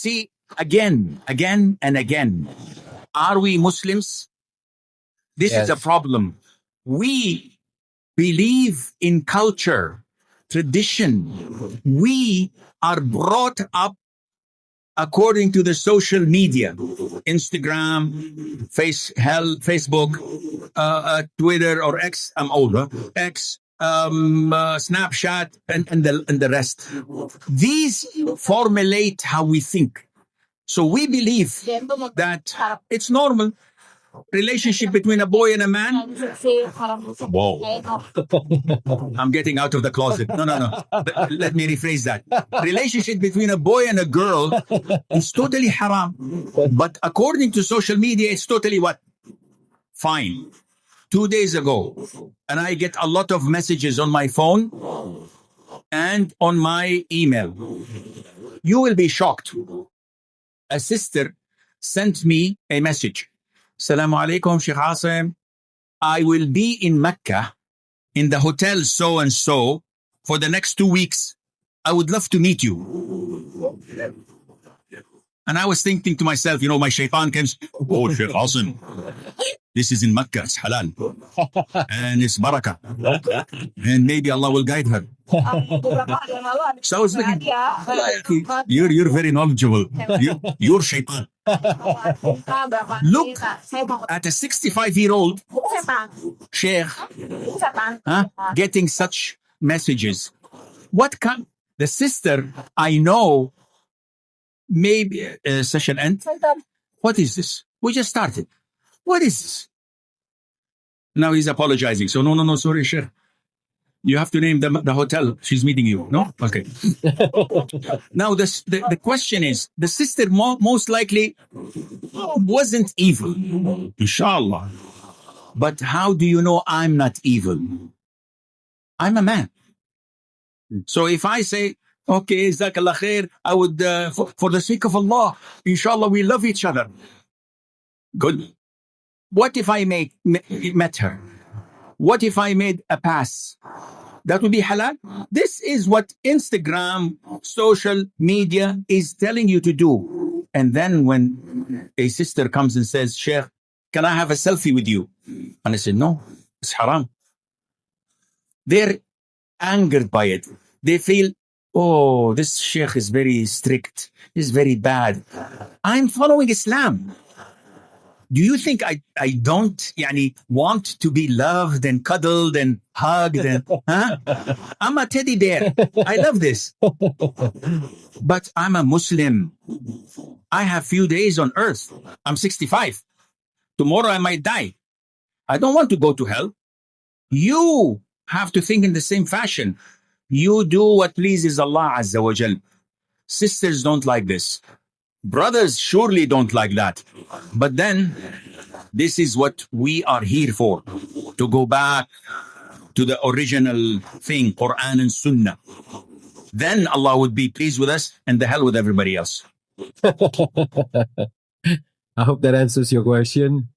see, again and again, are we Muslims? This is a problem. We believe in culture, tradition. We are brought up according to the social media, Instagram, Facebook, Twitter or X. I'm older. X, Snapchat, and the rest. These formulate how we think. So we believe that it's normal. Relationship between a boy and a man. Whoa. I'm getting out of the closet. No. Let me rephrase that. Relationship between a boy and a girl is totally haram. But according to social media, it's totally what? Fine. 2 days ago, and I get a lot of messages on my phone and on my email. You will be shocked. A sister sent me a message. Assalamu alaikum, Sheikh Asim. I will be in Mecca in the hotel so and so for the next 2 weeks. I would love to meet you. And I was thinking to myself, my shaitan comes, oh, Sheikh Asim, this is in Mecca, it's halal. And it's barakah. And maybe Allah will guide her. So I was thinking, you're very knowledgeable. You're shaitan. Look at a 65-year-old Sheikh getting such messages. The sister, I know, maybe session end. What is this? We just started. What is this? Now he's apologizing. So no, sorry, Sheikh. You have to name the hotel she's meeting you. No? Okay. Now the question is, the sister most likely wasn't evil. Inshallah. But how do you know I'm not evil? I'm a man. So if I say, okay, Jazakallah khair, I would, for the sake of Allah, inshallah, we love each other. Good. What if I met her? What if I made a pass? That would be halal? This is what Instagram, social media is telling you to do. And then when a sister comes and says, Sheikh, can I have a selfie with you? And I said, no, it's haram. They're angered by it. They feel, oh, this Sheikh is very strict. He's very bad. I'm following Islam. Do you think I don't want to be loved and cuddled and hugged? I'm a teddy bear. I love this. But I'm a Muslim. I have few days on earth. I'm 65. Tomorrow I might die. I don't want to go to hell. You have to think in the same fashion. You do what pleases Allah Azza wa Jal. Sisters don't like this. Brothers surely don't like that. But then, this is what we are here for. To go back to the original thing, Qur'an and Sunnah. Then Allah would be pleased with us and the hell with everybody else. I hope that answers your question.